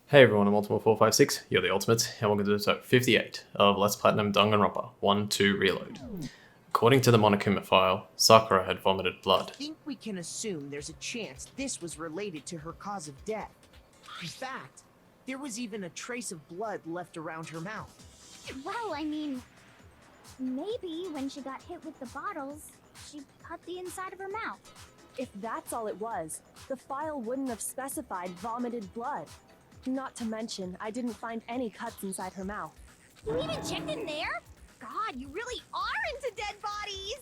Hey everyone, I'm Ultimate456, you're the Ultimate, and welcome to episode 58 of Let's Platinum Danganronpa 1-2 Reload. According to the Monokuma file, Sakura had vomited blood. I think we can assume there's a chance this was related to her cause of death. In fact, there was even a trace of blood left around her mouth. Well, I mean, maybe when she got hit with the bottles, she cut the inside of her mouth. If that's all it was, the file wouldn't have specified vomited blood. Not to mention, I didn't find any cuts inside her mouth. You even checked in there? God, you really are into dead bodies!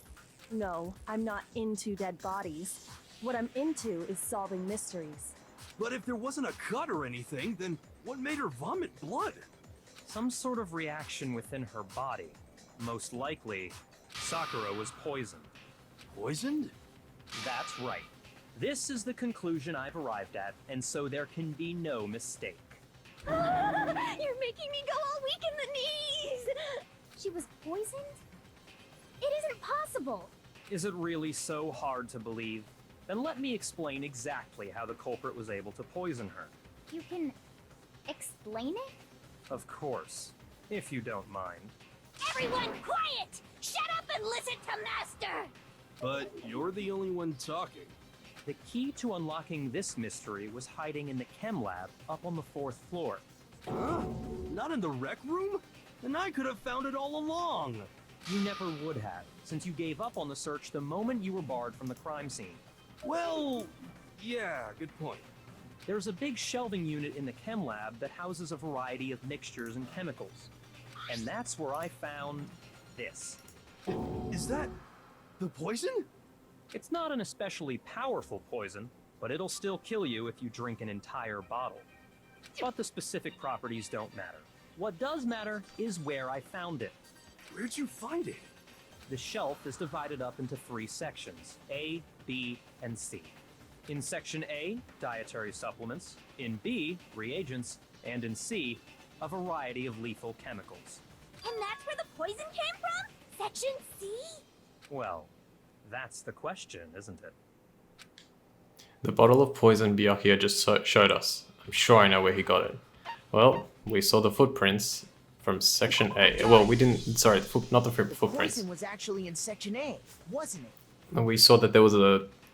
No, I'm not into dead bodies. What I'm into is solving mysteries. But if there wasn't a cut or anything, then what made her vomit blood? Some sort of reaction within her body. Most likely, Sakura was poisoned. Poisoned? That's right. This is the conclusion I've arrived at, and so there can be no mistake. You're making me go all weak in the knees! She was poisoned? It isn't possible! Is it really so hard to believe? Then let me explain exactly how the culprit was able to poison her. You can explain it? Of course, if you don't mind. Everyone quiet! Shut up and listen to Master! But you're the only one talking. The key to unlocking this mystery was hiding in the chem lab up on the 4th floor. Huh? Not in the rec room? Then I could have found it all along. You never would have, since you gave up on the search the moment you were barred from the crime scene. Well, yeah, good point. There's a big shelving unit in the chem lab that houses a variety of mixtures and chemicals. And that's where I found this. Is that the poison? It's not an especially powerful poison, but it'll still kill you if you drink an entire bottle. But the specific properties don't matter. What does matter is where I found it. Where'd you find it? The shelf is divided up into 3 sections, A, B, and C. In Section A, dietary supplements. In B, reagents. And in C, a variety of lethal chemicals. And that's where the poison came from? Section C? Well, that's the question, isn't it? The bottle of poison Byakuya just showed us. I'm sure I know where he got it. Well, we saw the footprints from Section A. Well, we didn't, sorry, not the footprints. Poison was actually in Section A, wasn't it? And we saw that there was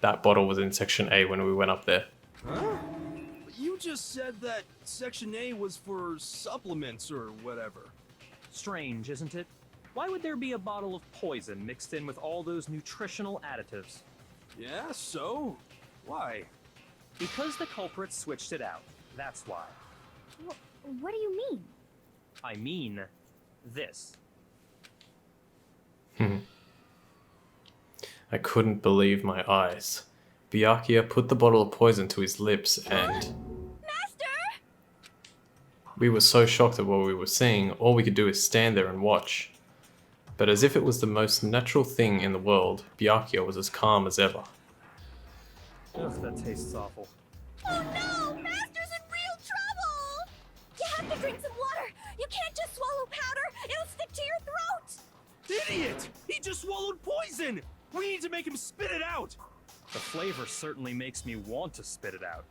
that bottle was in Section A when we went up there. Huh? You just said that Section A was for supplements or whatever. Strange, isn't it? Why would there be a bottle of poison mixed in with all those nutritional additives? Yeah, so? Why? Because the culprit switched it out. That's why. What do you mean? I mean, this. I couldn't believe my eyes. Byakuya put the bottle of poison to his lips and... Master! We were so shocked at what we were seeing, all we could do is stand there and watch. But as if it was the most natural thing in the world, Byakuya was as calm as ever. Ugh, that tastes awful. Oh no! Master's in real trouble! You have to drink some water! You can't just swallow powder! It'll stick to your throat! Idiot! He just swallowed poison! We need to make him spit it out! The flavor certainly makes me want to spit it out.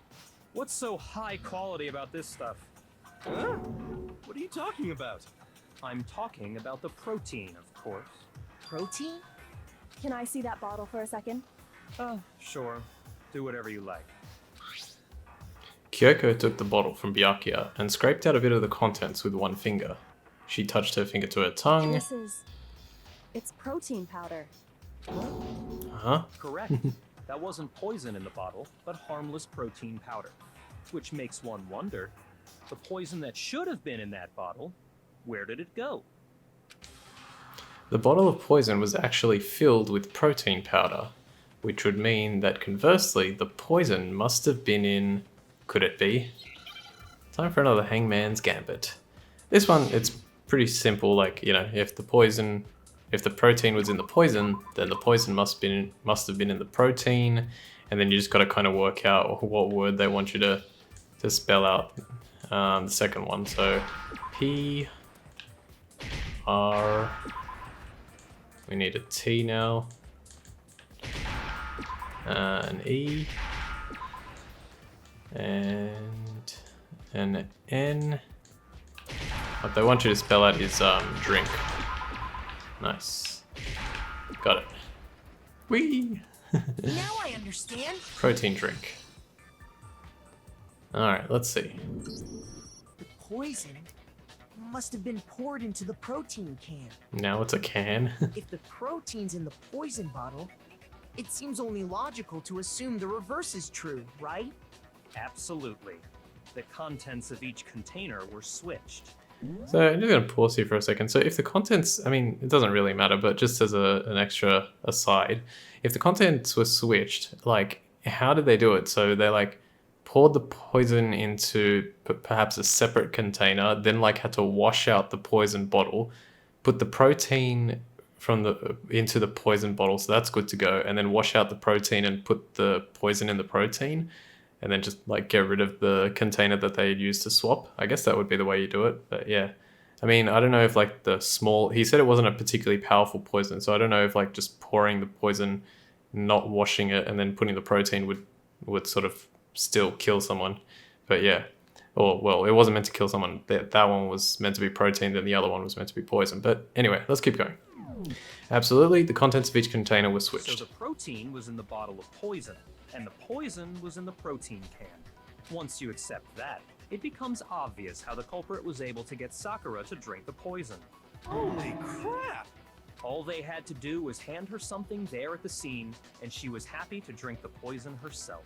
What's so high quality about this stuff? Huh? What are you talking about? I'm talking about the protein, of course. Protein? Can I see that bottle for a second? Sure. Do whatever you like. Kyoko took the bottle from Byakuya and scraped out a bit of the contents with one finger. She touched her finger to her tongue. It's protein powder. Huh? Correct. That wasn't poison in the bottle, but harmless protein powder. Which makes one wonder, the poison that should have been in that bottle, where did it go? The bottle of poison was actually filled with protein powder, which would mean that conversely, the poison must have been in... Could it be? Time for another Hangman's Gambit. This one, it's pretty simple, like, you know, if the protein was in the poison, then the poison must have been in the protein, and then you just gotta kind of work out what word they want you to spell out the second one. So, P... R... We need a T now. An E. And An N. What they want you to spell out is drink. Nice. Got it. Whee! Now I understand. Protein drink. Alright, let's see. The poison must have been poured into the protein can. Now it's a can. If the protein's in the poison bottle, it seems only logical to assume the reverse is true, right? Absolutely. The contents of each container were switched. So I'm just going to pause here for a second. So if the contents, I mean, it doesn't really matter, but just as an extra aside, if the contents were switched, like, how did they do it? So they like poured the poison into perhaps a separate container, then like had to wash out the poison bottle, put the protein from the into the poison bottle, so that's good to go, and then wash out the protein and put the poison in the protein, and then just like get rid of the container that they had used to swap. I guess that would be the way you do it, but yeah. I mean, I don't know if like he said it wasn't a particularly powerful poison, so I don't know if like just pouring the poison, not washing it, and then putting the protein would sort of still kill someone. But yeah. Or, well, it wasn't meant to kill someone. That one was meant to be protein, then the other one was meant to be poison. But anyway, let's keep going. Absolutely, the contents of each container were switched. So the protein was in the bottle of poison, and the poison was in the protein can. Once you accept that, it becomes obvious how the culprit was able to get Sakura to drink the poison. Holy crap! All they had to do was hand her something there at the scene, and she was happy to drink the poison herself.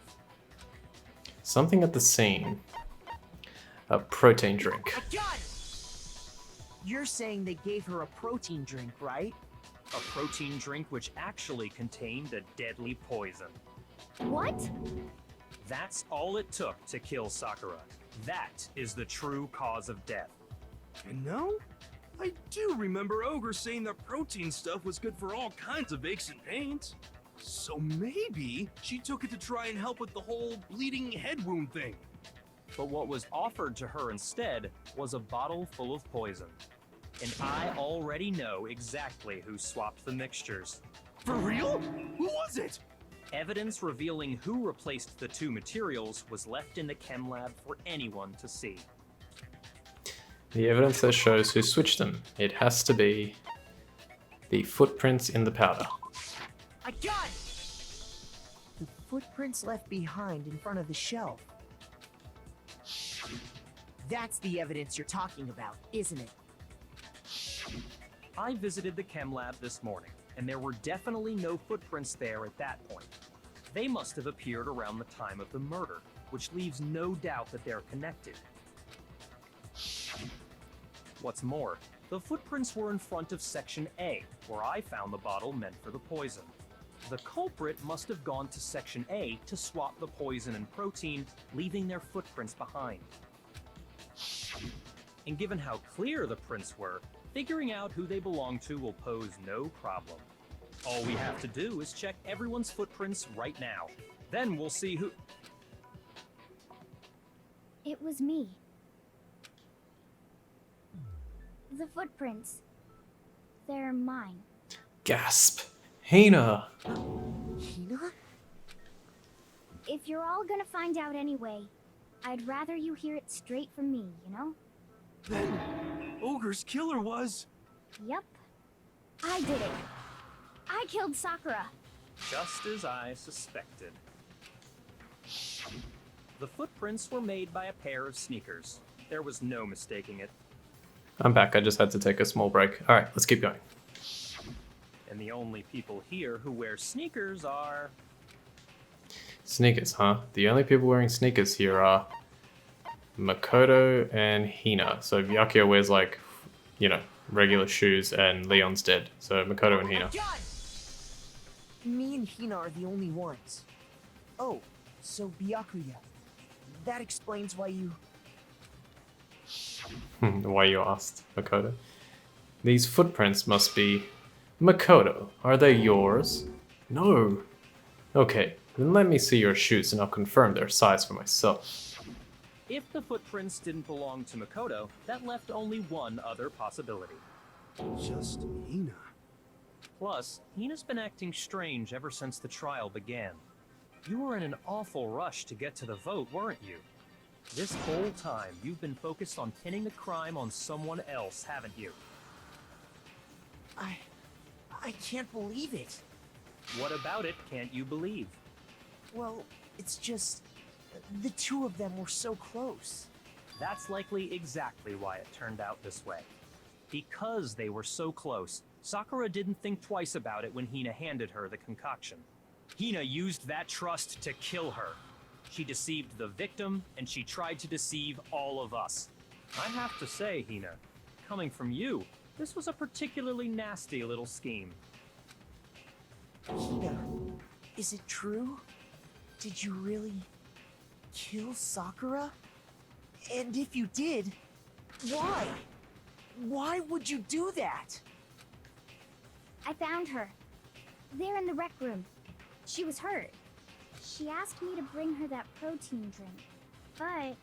Something at the scene. A protein drink. I got it! You're saying they gave her a protein drink, right? A protein drink which actually contained a deadly poison. What? That's all it took to kill Sakura. That is the true cause of death. You know, I do remember Ogre saying that protein stuff was good for all kinds of aches and pains. So maybe she took it to try and help with the whole bleeding head wound thing. But what was offered to her instead was a bottle full of poison. And I already know exactly who swapped the mixtures. For real? Who was it? Evidence revealing who replaced the two materials was left in the chem lab for anyone to see. The evidence that shows who switched them. It has to be the footprints in the powder. I got it! The footprints left behind in front of the shelf. That's the evidence you're talking about, isn't it? I visited the chem lab this morning, and there were definitely no footprints there at that point. They must have appeared around the time of the murder, which leaves no doubt that they're connected. What's more, the footprints were in front of Section A, where I found the bottle meant for the poison. The culprit must have gone to Section A to swap the poison and protein, leaving their footprints behind. And given how clear the prints were, figuring out who they belong to will pose no problem. All we have to do is check everyone's footprints right now. Then we'll see who... It was me. The footprints. They're mine. Gasp! Hina! Hina? If you're all gonna find out anyway, I'd rather you hear it straight from me, you know? Then Ogre's killer was... Yep. I did it. I killed Sakura. Just as I suspected. The footprints were made by a pair of sneakers. There was no mistaking it. I'm back, I just had to take a small break. Alright, let's keep going. And the only people here who wear sneakers are... Sneakers, huh? The only people wearing sneakers here are Makoto and Hina. So Byakuya wears like, you know, regular shoes and Leon's dead. So Makoto and Hina. I got it! Me and Hina are the only ones. Oh, so Byakuya. That explains why you... Why you asked, Makoto? These footprints must be... Makoto, are they yours? No. Okay, then let me see your shoes and I'll confirm their size for myself. If the footprints didn't belong to Makoto, that left only one other possibility. Just Hina. Plus, Hina's been acting strange ever since the trial began. You were in an awful rush to get to the vote, weren't you? This whole time, you've been focused on pinning the crime on someone else, haven't you? I can't believe it. What about it can't you believe? Well, it's just the two of them were so close. That's likely exactly why it turned out this way. Because they were so close, Sakura didn't think twice about it when Hina handed her the concoction. Hina used that trust to kill her. She deceived the victim, and she tried to deceive all of us. I have to say, Hina, coming from you, this was a particularly nasty little scheme. Hina, is it true? Did you really kill Sakura? And if you did, why? Why would you do that? I found her. There in the rec room. She was hurt. She asked me to bring her that protein drink. But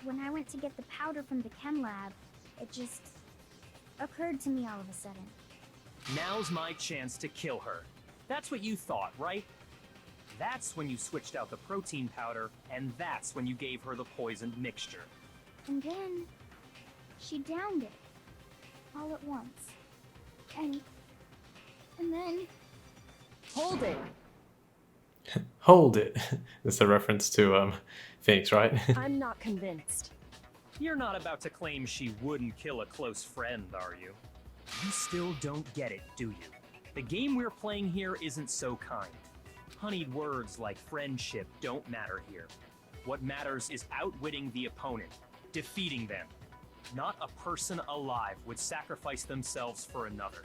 when I went to get the powder from the chem lab, it just occurred to me all of a sudden. Now's my chance to kill her. That's what you thought, right? That's when you switched out the protein powder, and that's when you gave her the poisoned mixture. And then she downed it all at once. And then Hold it! Hold it. That's a reference to Phoenix, right? I'm not convinced. You're not about to claim she wouldn't kill a close friend, are you? You still don't get it, do you? The game we're playing here isn't so kind. Honeyed words like friendship don't matter here. What matters is outwitting the opponent, defeating them. Not a person alive would sacrifice themselves for another.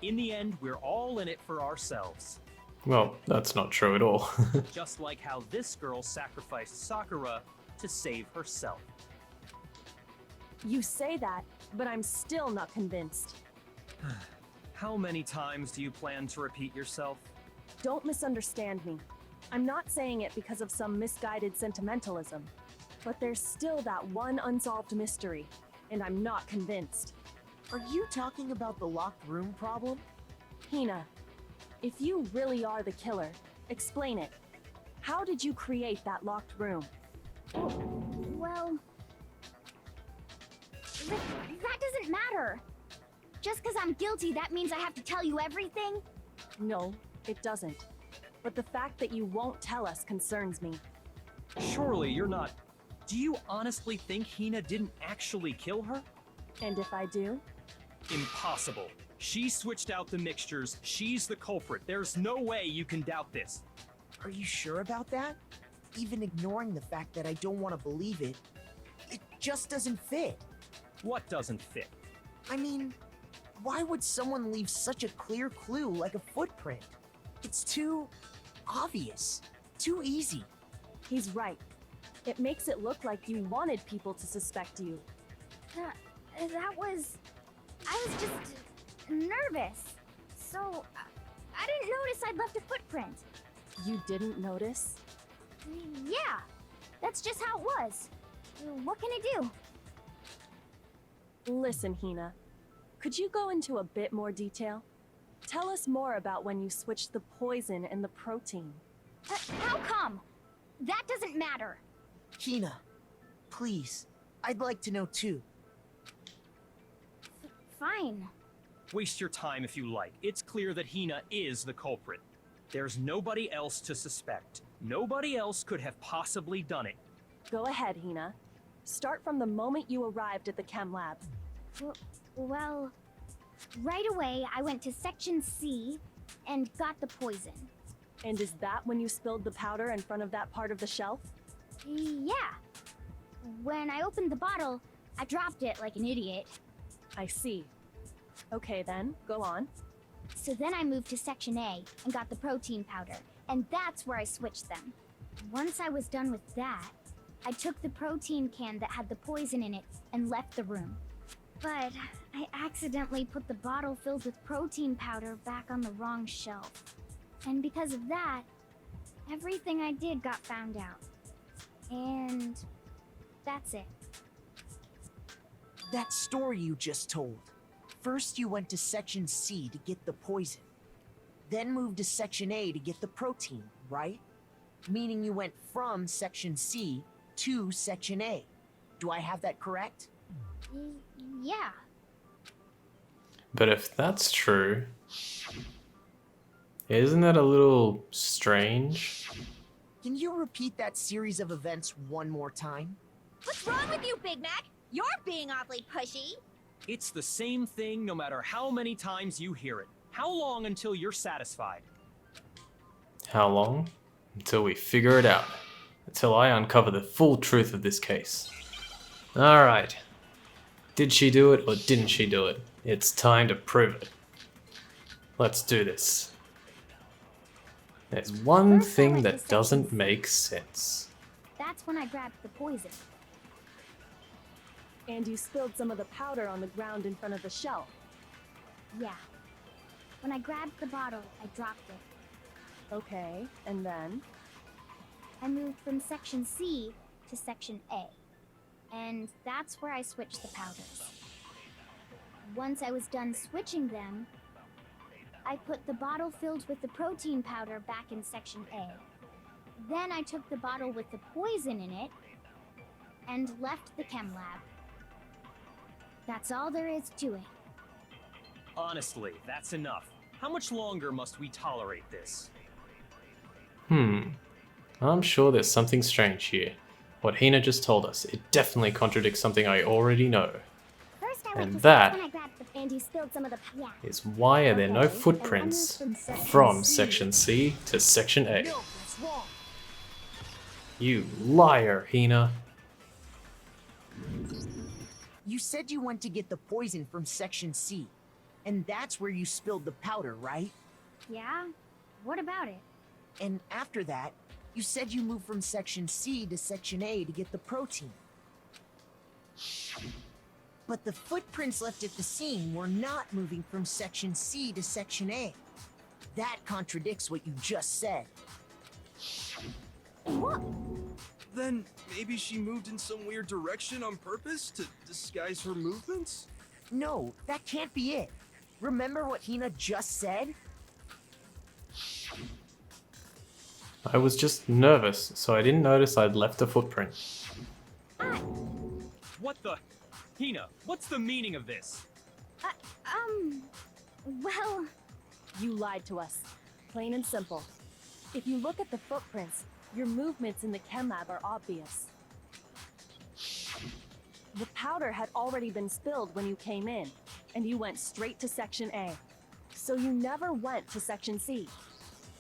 In the end, we're all in it for ourselves. Well, that's not true at all. Just like how this girl sacrificed Sakura to save herself. You say that, but I'm still not convinced. How many times do you plan to repeat yourself? Don't misunderstand me. I'm not saying it because of some misguided sentimentalism. But there's still that one unsolved mystery, and I'm not convinced. Are you talking about the locked room problem? Hina, if you really are the killer, explain it. How did you create that locked room? well, that doesn't matter. Just because I'm guilty, that means I have to tell you everything? No, it doesn't. But the fact that you won't tell us concerns me. Surely you're not... Do you honestly think Hina didn't actually kill her? And if I do? Impossible. She switched out the mixtures. She's the culprit. There's no way you can doubt this. Are you sure about that? Even ignoring the fact that I don't want to believe it, it just doesn't fit. What doesn't fit? I mean, why would someone leave such a clear clue like a footprint? It's too obvious, too easy. He's right. It makes it look like you wanted people to suspect you. I was just nervous. So, I didn't notice I'd left a footprint. You didn't notice? Yeah, that's just how it was. What can I do? Listen, Hina. Could you go into a bit more detail? Tell us more about when you switched the poison and the protein. How come? That doesn't matter. Hina, please, I'd like to know too. Fine. Waste your time if you like. It's clear that Hina is the culprit. There's nobody else to suspect. Nobody else could have possibly done it. Go ahead, Hina. Start from the moment you arrived at the chem lab. Well, right away I went to Section C and got the poison. And is that when you spilled the powder in front of that part of the shelf? Yeah. When I opened the bottle, I dropped it like an idiot. I see. Okay then, go on. So then I moved to Section A and got the protein powder, and that's where I switched them. Once I was done with that, I took the protein can that had the poison in it and left the room. But I accidentally put the bottle filled with protein powder back on the wrong shelf. And because of that, everything I did got found out. And that's it. That story you just told. First you went to Section C to get the poison. Then moved to Section A to get the protein, right? Meaning you went from Section C to Section A. Do I have that correct? Yeah. But if that's true, isn't that a little strange? Can you repeat that series of events one more time? What's wrong with you, Big Mac? You're being awfully pushy. It's the same thing no matter how many times you hear it. How long until you're satisfied? How long? Until we figure it out. Until I uncover the full truth of this case. Alright. Did she do it or didn't she do it? It's time to prove it. Let's do this. There's one First I thing went to that section doesn't C. make sense. That's when I grabbed the poison. And you spilled some of the powder on the ground in front of the shelf. Yeah. When I grabbed the bottle, I dropped it. Okay, and then? I moved from Section C to Section A. And that's where I switched the powders. Once I was done switching them, I put the bottle filled with the protein powder back in Section A. Then I took the bottle with the poison in it and left the chem lab. That's all there is to it. Honestly, that's enough. How much longer must we tolerate this? I'm sure there's something strange here. What Hina just told us, it definitely contradicts something I already know. First I went And to that when I grabbed the and you spilled some of the yeah. is why are there no Okay, footprints and I moved from Section C to Section A? No, that's wrong. You liar, Hina. You said you went to get the poison from Section C. And that's where you spilled the powder, right? Yeah? What about it? And after that, you said you moved from Section C to Section A to get the protein. But the footprints left at the scene were not moving from Section C to Section A. That contradicts what you just said. What? Then maybe she moved in some weird direction on purpose to disguise her movements? No, that can't be it. Remember what Hina just said? I was just nervous, so I didn't notice I'd left a footprint. What the? Hina, what's the meaning of this? Well, You lied to us. Plain and simple. If you look at the footprints, your movements in the chem lab are obvious. The powder had already been spilled when you came in, and you went straight to Section A. So you never went to Section C.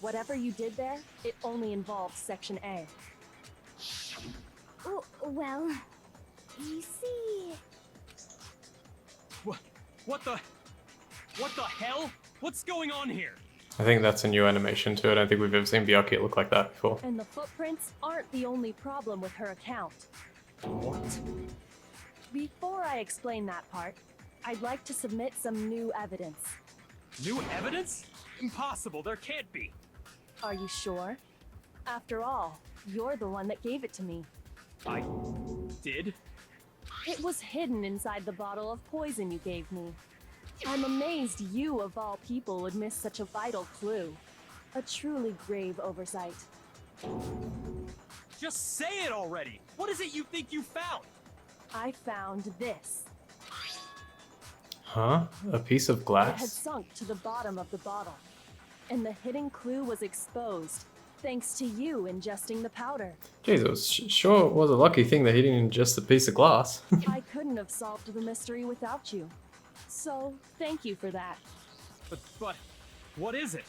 Whatever you did there, it only involved Section A. well, you see, What the? What the hell? What's going on here? I think that's a new animation too. I don't think we've ever seen Byakuya look like that before. And the footprints aren't the only problem with her account. What? Before I explain that part, I'd like to submit some new evidence. New evidence? Impossible, there can't be. Are you sure? After all, you're the one that gave it to me. I did? It was hidden inside the bottle of poison you gave me. I'm amazed you, of all people, would miss such a vital clue. A truly grave oversight. Just say it already! What is it you think you found? I found this. Huh? A piece of It had glass? sunk to the bottom of the bottle. And the hidden clue was exposed, thanks to you ingesting the powder. Jesus, sure was a lucky thing that he didn't ingest a piece of glass. I couldn't have solved the mystery without you. So, thank you for that. But, what is it?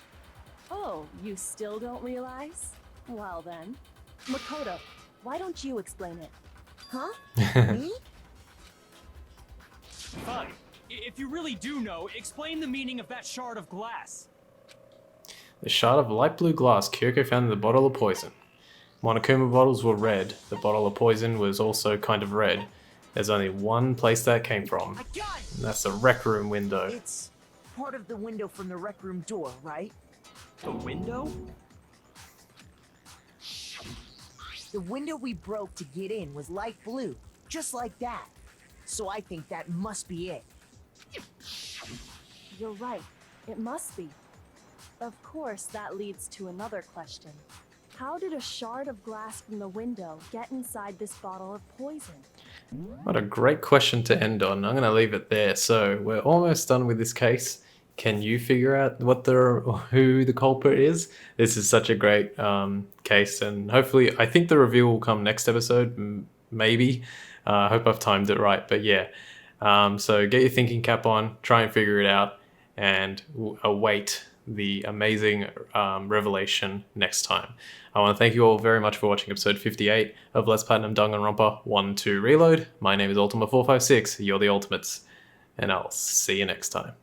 Oh, you still don't realize? Well then. Makoto, why don't you explain it? Huh? Me? Fine. If you really do know, explain the meaning of that shard of glass. The shard of light blue glass Kyoko found in the bottle of poison. Monokuma bottles were red. The bottle of poison was also kind of red. There's only one place that came from, I got it! and that's the rec room window. It's part of the window from the rec room door, right? The window? The window we broke to get in was light blue, just like that. So I think that must be it. You're right. It must be. Of course, that leads to another question. How did a shard of glass from the window get inside this bottle of poison? What a great question to end on. I'm going to leave it there. So we're almost done with this case. Can you figure out who the culprit is? This is such a great case, and hopefully, I think the reveal will come next episode, maybe. I hope I've timed it right, but yeah. So get your thinking cap on, try and figure it out, and await the amazing revelation next time. I want to thank you all very much for watching episode 58 of Let's Platinum Danganronpa 1-2 Reload. My name is Ultima456, you're the Ultimates, and I'll see you next time.